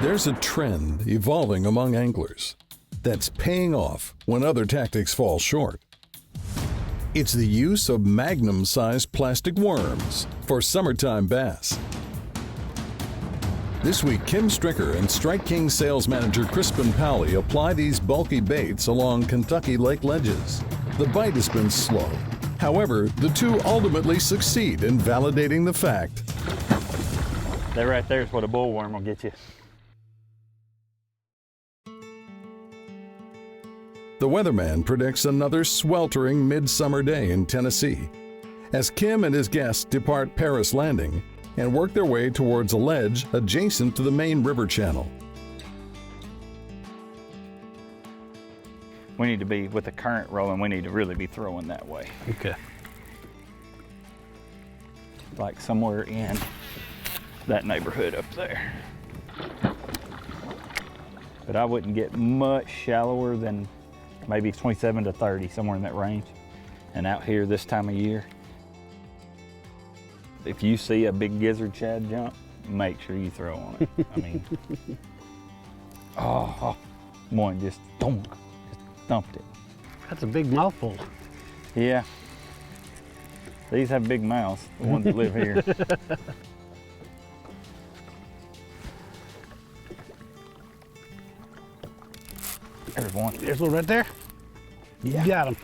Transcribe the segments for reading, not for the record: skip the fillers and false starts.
There's a trend evolving among anglers that's paying off when other tactics fall short. It's the use of Magnum-sized plastic worms for summertime bass. This week, Kim Stricker and Strike King sales manager Crispin Powley apply these bulky baits along Kentucky lake ledges. The bite has been slow. However, the two ultimately succeed in validating the fact. That right there is what a bullworm will get you. The weatherman predicts another sweltering midsummer day in Tennessee as Kim and his guests depart Paris Landing and work their way towards a ledge adjacent to the main river channel. We need to be, with the current rolling, we need to really be throwing that way. Okay. Like somewhere in that neighborhood up there. But I wouldn't get much shallower than maybe 27 to 30, somewhere in that range. And out here this time of year, if you see a big gizzard shad jump, make sure you throw on it. I mean, oh, one just thumped it. That's a big mouthful. Yeah. These have big mouths, the ones that live here. There's one. There's one right there. Yeah. You got him.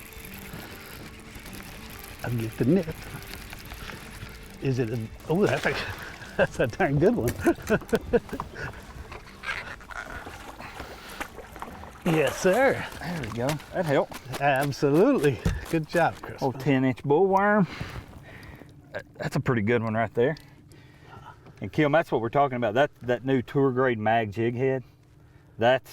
I'll get the net. Is it a, oh, that's a darn good one. Yes, sir. There we go. That helped. Absolutely. Good job, Chris. Old 10-inch bullworm. That's a pretty good one right there. And Kim, that's what we're talking about. That new tour grade mag jig head. That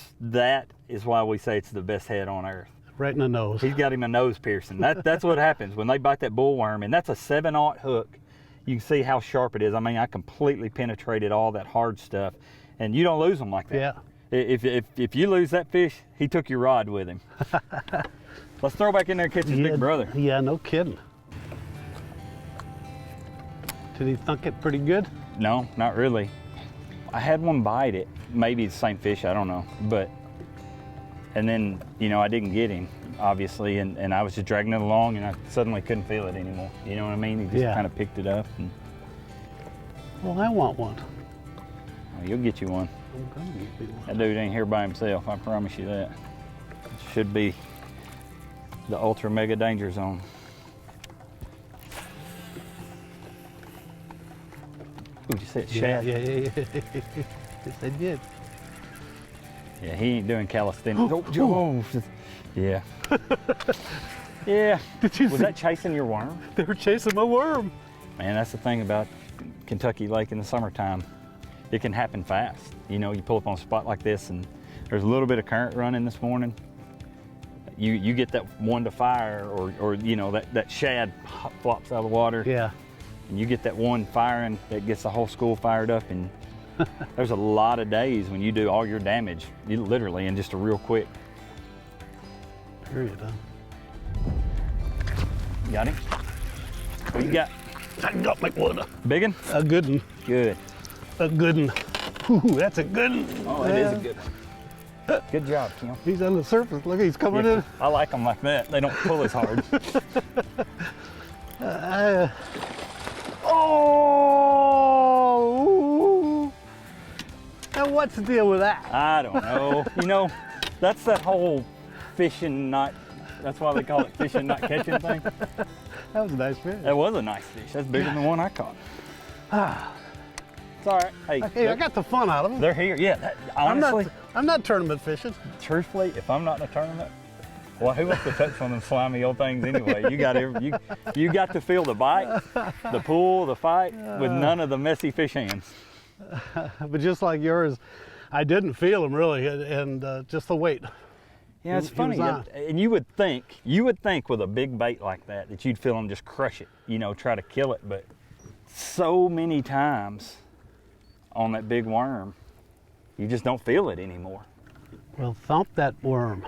is why we say it's the best head on earth. Right in the nose. He's got him a nose piercing. That's what happens when they bite that bullworm, and that's a 7/0 hook. You can see how sharp it is. I mean, I completely penetrated all that hard stuff, and you don't lose them like that. Yeah. If you lose that fish, he took your rod with him. Let's throw back in there and catch his big brother. Yeah, no kidding. Did he thunk it pretty good? No, not really. I had one bite it, maybe the same fish, I don't know. And then, you know, I didn't get him, obviously, and I was just dragging it along and I suddenly couldn't feel it anymore. You know what I mean? He just kind of picked it up. And... Well, I want one. Oh, you'll get you one. I'm gonna get me one. That dude ain't here by himself, I promise you that. It should be the ultra mega danger zone. Ooh, you said shad? Yeah. Yes, I did. Yeah, he ain't doing calisthenics. Oh, yeah. Yeah. Was that chasing your worm? They were chasing my worm. Man, that's the thing about Kentucky Lake in the summertime. It can happen fast. You know, you pull up on a spot like this and there's a little bit of current running this morning. You get that one to fire or you know, that shad flops out of the water. Yeah. And you get that one firing that gets the whole school fired up, and there's a lot of days when you do all your damage, literally in just a real quick. Period, huh? Got him? What you got? I got my one. Big one? A good one. Good. A good one. Ooh, that's a good one. Oh, it is a good one. Good job, Kim. He's on the surface. Look, he's coming in. I like them like that. They don't pull as hard. Oh! Now what's the deal with that? I don't know. You know, that's that whole fishing not, that's why they call it fishing not catching thing. That was a nice fish. That was a nice fish. That's bigger than the one I caught. It's all right. Hey, I got the fun out of them. They're here. Yeah, honestly. I'm not tournament fishing. Truthfully, if I'm not in a tournament, well, who wants to touch one of them slimy old things anyway? You got to feel the bite, the pull, the fight, with none of the messy fish hands. But just like yours, I didn't feel them really, and just the weight. Yeah, it's funny, and you would think with a big bait like that you'd feel them just crush it, you know, try to kill it, but so many times on that big worm, you just don't feel it anymore. Well, thump that worm.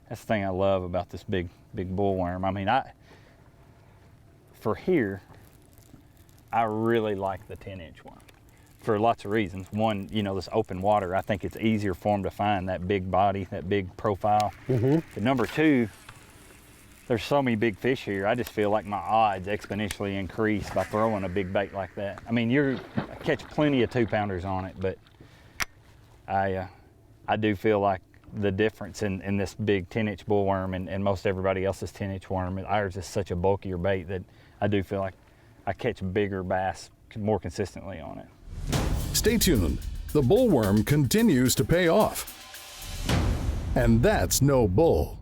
That's the thing I love about this big bullworm. I mean, for here, I really like the 10-inch worm. for lots of reasons. One, you know, this open water, I think it's easier for them to find that big body, that big profile. But number two, there's so many big fish here. I just feel like my odds exponentially increase by throwing a big bait like that. I mean, I catch plenty of 2-pounders on it, but I do feel like the difference in this big 10-inch bullworm and most everybody else's 10-inch worm, ours is such a bulkier bait that I do feel like I catch bigger bass more consistently on it. Stay tuned. The bullworm continues to pay off. And that's no bull.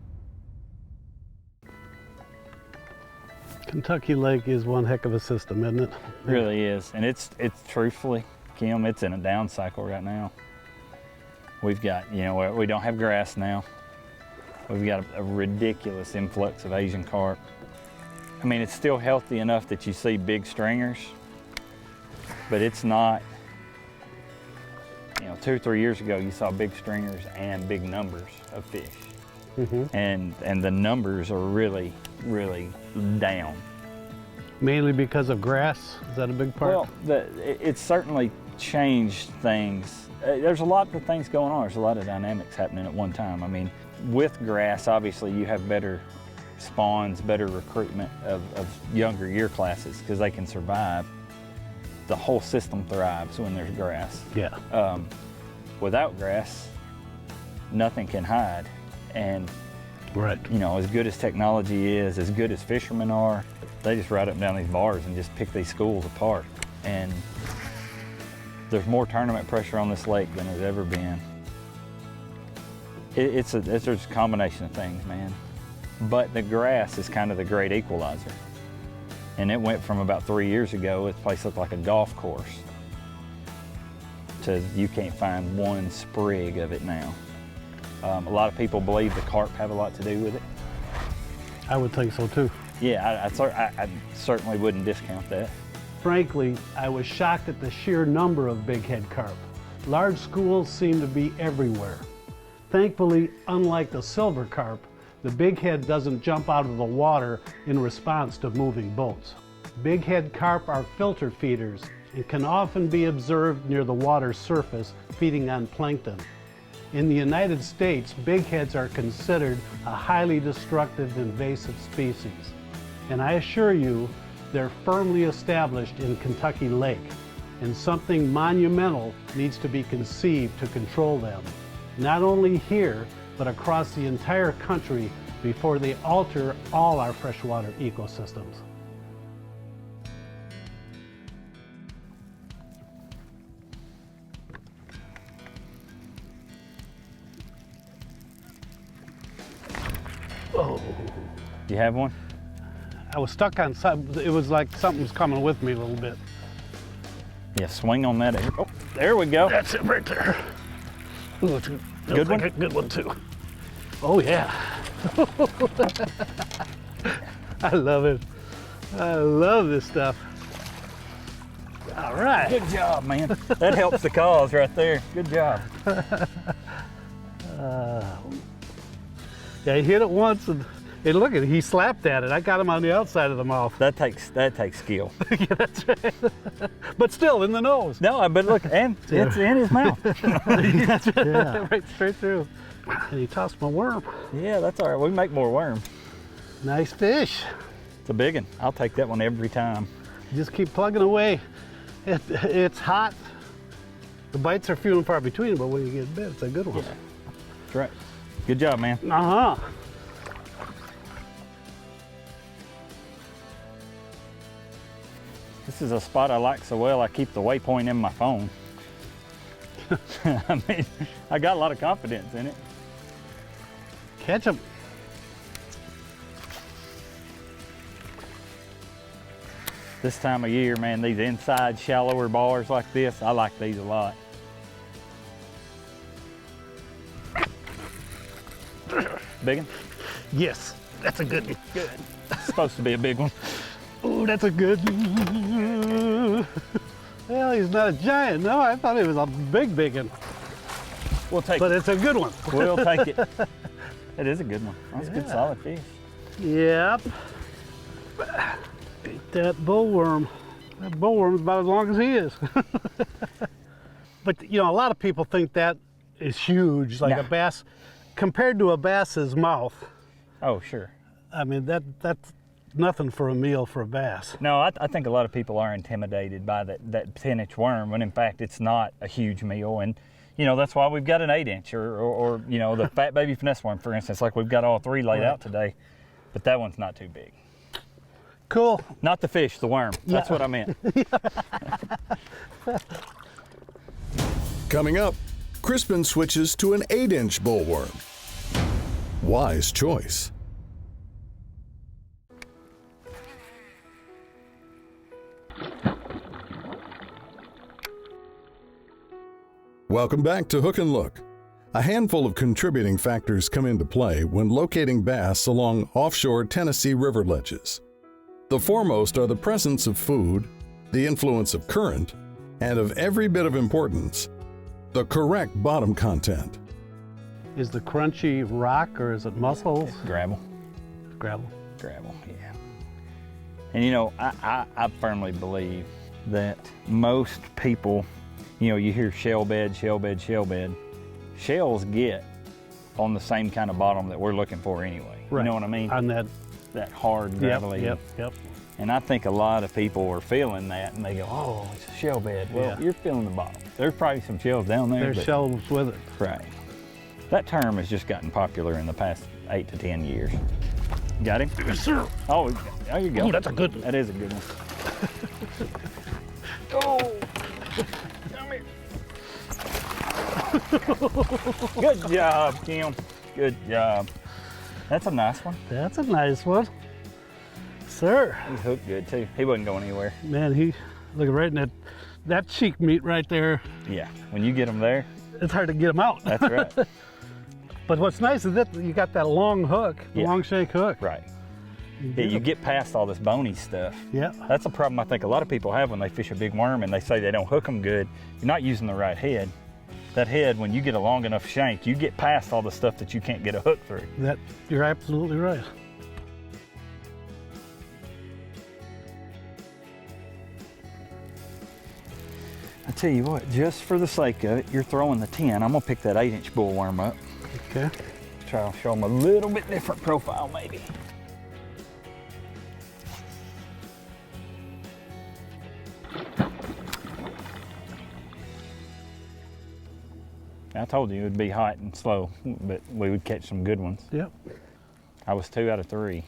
Kentucky Lake is one heck of a system, isn't it? It really is. And it's truthfully, Kim, it's in a down cycle right now. We've got, you know, we don't have grass now. We've got a ridiculous influx of Asian carp. I mean, it's still healthy enough that you see big stringers, but it's not, you know, 2 or 3 years ago, you saw big stringers and big numbers of fish. And the numbers are really, really down. Mainly because of grass? Is that a big part? Well, it's certainly changed things. There's a lot of things going on. There's a lot of dynamics happening at one time. I mean, with grass, obviously, you have better spawns, better recruitment of younger year classes because they can survive. The whole system thrives when there's grass. Yeah. Without grass, nothing can hide. And right. You know, as good as technology is, as good as fishermen are, they just ride up and down these bars and just pick these schools apart. And there's more tournament pressure on this lake than there's ever been. It's a combination of things, man. But the grass is kind of the great equalizer. And it went from about 3 years ago, this place looked like a golf course, to you can't find one sprig of it now. A lot of people believe the carp have a lot to do with it. I would think so too. Yeah, I certainly wouldn't discount that. Frankly, I was shocked at the sheer number of bighead carp. Large schools seem to be everywhere. Thankfully, unlike the silver carp, the bighead doesn't jump out of the water in response to moving boats. Bighead carp are filter feeders and can often be observed near the water's surface feeding on plankton. In the United States, bigheads are considered a highly destructive invasive species. And I assure you, they're firmly established in Kentucky Lake, and something monumental needs to be conceived to control them, not only here, but across the entire country before they alter all our freshwater ecosystems. Oh. Do you have one? I was stuck on something. It was like something was coming with me a little bit. Yeah, swing on that. Oh, there we go. That's it right there. Ooh, it's good one? like a good one too. Oh yeah. I love it. I love this stuff. All right. Good job, man. That helps the cause right there. Good job. Yeah, he hit it once and look at it, he slapped at it. I got him on the outside of the mouth. That takes skill. Yeah, that's right. But still in the nose. No, but look, and it's in his mouth. That's right. Yeah. Right straight through. And he tossed my worm. Yeah, that's all right. We make more worms. Nice fish. It's a big one. I'll take that one every time. Just keep plugging away. It's hot. The bites are few and far between, but when you get bit, it's a good one. Yeah. That's right. Good job, man. Uh-huh. This is a spot I like so well, I keep the waypoint in my phone. I mean, I got a lot of confidence in it. Catch them. This time of year, man, these inside shallower bars like this, I like these a lot. Big one? Yes, that's a good one. Good. It's supposed to be a big one. Oh, that's a good one. Well, he's not a giant. No, I thought he was a big one. We'll take But it. it's a good one. We'll take it. It is a good one. That's a good solid fish. Yep. Ate that bullworm. That bullworm's about as long as he is. But you know, a lot of people think that is huge, like a bass, compared to a bass's mouth. Oh, sure. I mean, that's nothing for a meal for a bass. No, I think a lot of people are intimidated by that 10-inch worm, when in fact it's not a huge meal. And you know, that's why we've got an 8-inch or you know, the fat baby finesse worm, for instance, like we've got all three laid out today, but that one's not too big. Cool. Not the fish, the worm. That's what I meant. Coming up, Crispin switches to an 8-inch bullworm. Wise choice. Welcome back to Hook and Look. A handful of contributing factors come into play when locating bass along offshore Tennessee river ledges. The foremost are the presence of food, the influence of current, and of every bit of importance, the correct bottom content. Is the crunchy rock or is it mussels? Gravel. Gravel. Gravel, yeah. And you know, I firmly believe that most people, you know, you hear shell bed, shell bed, shell bed. Shells get on the same kind of bottom that we're looking for anyway. Right. You know what I mean? On that hard, gravelly. Yep. And I think a lot of people are feeling that, and they go, oh, it's a shell bed. Well, you're feeling the bottom. There's probably some shells down there. There's shells with it. Right. That term has just gotten popular in the past 8 to 10 years. Got him? Yes, sir. Oh, there you go. Oh, that's a good one. That is a good one. Oh, come here. Good job, Kim. Good job. That's a nice one. That's a nice one. Sir. He hooked good too. He wasn't going anywhere. Man, he looking right in that cheek meat right there. Yeah, when you get him there, it's hard to get him out. that's right. But what's nice is that you got that long hook, long shank hook. Right. Yeah, you get past all this bony stuff. Yeah. That's a problem I think a lot of people have when they fish a big worm and they say they don't hook them good. You're not using the right head. That head, when you get a long enough shank, you get past all the stuff that you can't get a hook through. You're absolutely right. I tell you what, just for the sake of it, you're throwing the 10. I'm gonna pick that 8-inch bullworm up. Okay. Try to show them a little bit different profile, maybe. I told you it would be hot and slow, but we would catch some good ones. Yep. I was 2 out of 3.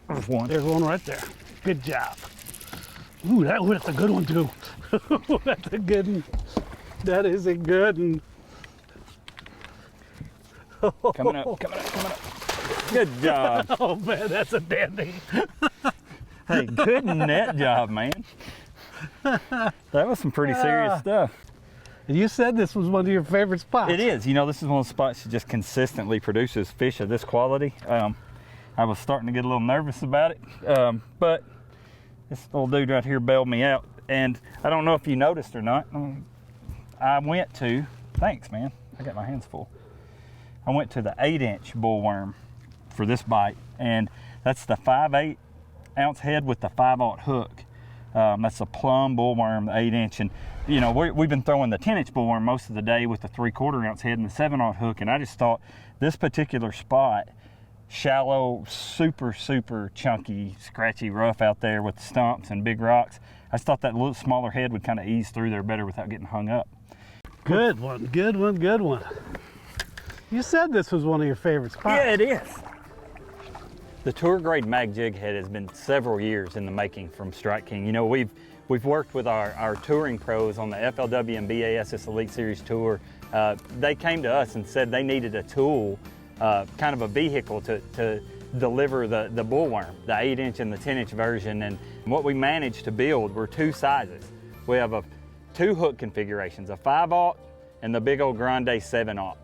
There's one. There's one right there. Good job. Ooh, that's a good one too. That's a good one. That is a good one. Coming up. Good job. Oh man, that's a dandy. Hey, good net job, man. That was some pretty serious stuff. And you said this was one of your favorite spots. It is. You know, this is one of the spots that just consistently produces fish of this quality. I was starting to get a little nervous about it, but this little dude right here bailed me out. And I don't know if you noticed or not, I went to, thanks man, I got my hands full. I went to the 8-inch bullworm for this bite, and that's the 5/8 ounce head with the 5/0 hook. That's a Plum bullworm, the 8-inch, and you know, we've been throwing the 10-inch bullworm most of the day with the 3/4 ounce head and the 7/0 hook, and I just thought this particular spot, shallow, super chunky, scratchy rough out there with the stumps and big rocks, I just thought that little smaller head would kind of ease through there better without getting hung up. Good one, good one, good one. You said this was one of your favorite spots. Yeah, it is. The tour grade mag jig head has been several years in the making from Strike King. You know, we've worked with our touring pros on the FLW and BASS Elite Series tour. They came to us and said they needed a tool, kind of a vehicle to deliver the bullworm, the 8-inch and the 10-inch version. And what we managed to build were 2 sizes. We have 2 hook configurations, a 5/0 and the big old Grande 7/0.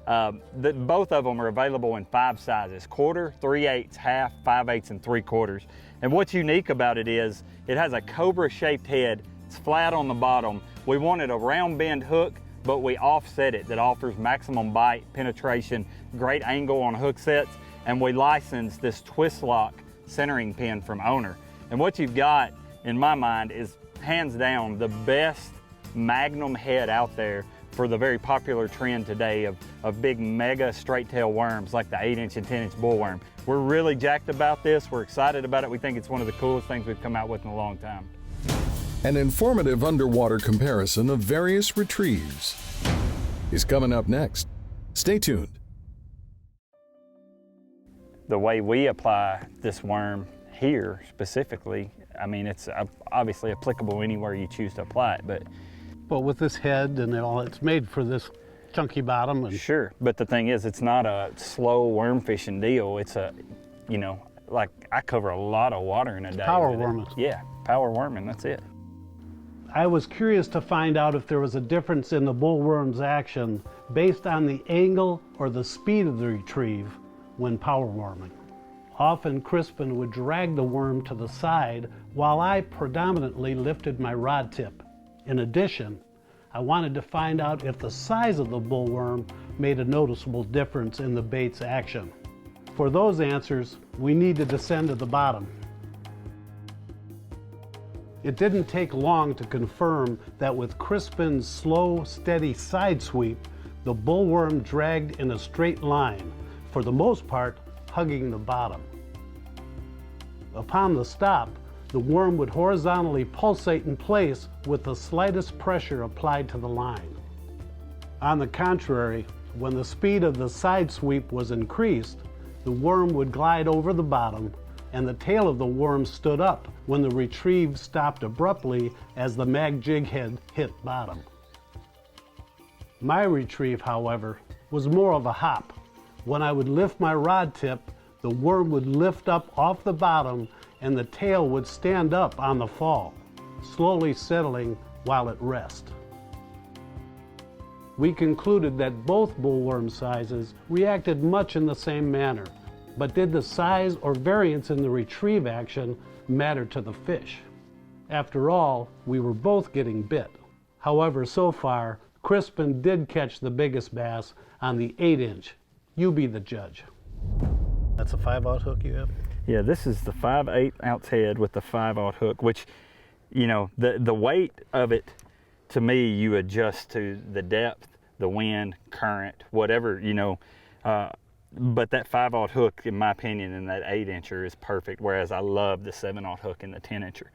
Both of them are available in 5 sizes: 1/4, 3/8, half, 5/8, and 3/4. And what's unique about it is it has a cobra shaped head. It's flat on the bottom. We wanted a round bend hook, but we offset it that offers maximum bite, penetration, great angle on hook sets, and we licensed this twist lock centering pin from Owner. And what you've got, in my mind, is hands down the best Magnum head out there for the very popular trend today of big mega straight tail worms like the 8-inch and 10-inch bullworm. We're really jacked about this. We're excited about it. We think it's one of the coolest things we've come out with in a long time. An informative underwater comparison of various retrieves is coming up next. Stay tuned. The way we apply this worm here specifically, I mean, it's obviously applicable anywhere you choose to apply it, But with this head and all, it's made for this chunky bottom. And sure, but the thing is, it's not a slow worm fishing deal. It's a, you know, like I cover a lot of water in a day. Power worming. Yeah, power worming, that's it. I was curious to find out if there was a difference in the bullworm's action based on the angle or the speed of the retrieve when power worming. Often Crispin would drag the worm to the side while I predominantly lifted my rod tip. In addition, I wanted to find out if the size of the bullworm made a noticeable difference in the bait's action. For those answers, we need to descend to the bottom. It didn't take long to confirm that with Crispin's slow, steady side sweep, the bullworm dragged in a straight line, for the most part, hugging the bottom. Upon the stop, the worm would horizontally pulsate in place with the slightest pressure applied to the line. On the contrary, when the speed of the side sweep was increased, the worm would glide over the bottom and the tail of the worm stood up when the retrieve stopped abruptly as the mag jig head hit bottom. My retrieve, however, was more of a hop. When I would lift my rod tip, the worm would lift up off the bottom and the tail would stand up on the fall, slowly settling while at rest. We concluded that both bullworm sizes reacted much in the same manner, but did the size or variance in the retrieve action matter to the fish? After all, we were both getting bit. However, so far, Crispin did catch the biggest bass on the 8-inch. You be the judge. That's a 5/0 hook you have? Yeah, this is the 5/8 ounce head with the 5/0 hook, which, you know, the weight of it, to me, you adjust to the depth, the wind, current, whatever, you know. But that 5/0 hook, in my opinion, and that 8-incher is perfect, whereas I love the 7/0 hook and the 10-incher.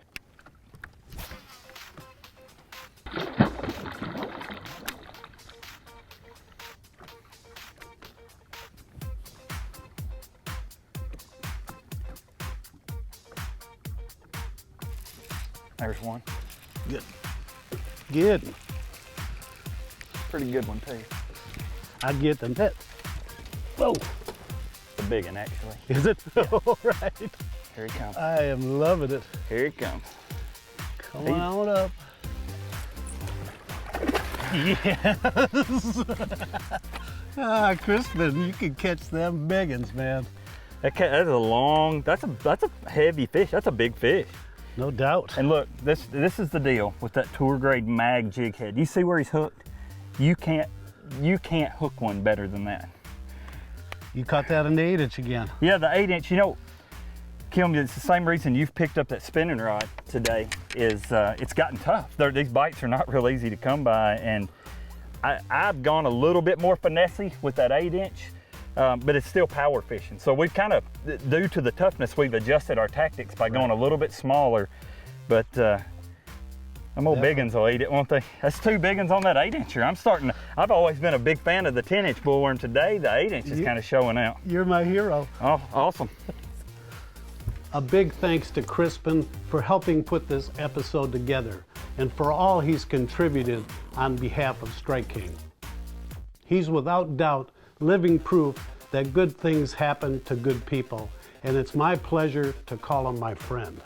There's one. Good. Good. Pretty good one, too. I get the net. Whoa. The big one, actually. Is it? Yeah. All right. Here he comes. I am loving it. Here he comes. Come on up. Yes. Crispin, you can catch them big uns, man. That's a long, that's a heavy fish. That's a big fish. No doubt. And look, this is the deal with that tour grade mag jig head. You see where he's hooked? You can't hook one better than that. You caught that in the 8-inch again. Yeah, the 8-inch. You know, Kim, it's the same reason you've picked up that spinning rod today. Is it's gotten tough. These bites are not real easy to come by, and I've gone a little bit more finessey with that 8-inch. But it's still power fishing. So we've kind of, due to the toughness, we've adjusted our tactics by going a little bit smaller. But them old big uns will eat it, won't they? That's 2 big uns on that 8-incher. I've always been a big fan of the 10-inch bullworm. Today, the 8-inch is kind of showing out. You're my hero. Oh, awesome. A big thanks to Crispin for helping put this episode together and for all he's contributed on behalf of Strike King. He's without doubt living proof that good things happen to good people, and it's my pleasure to call him my friend.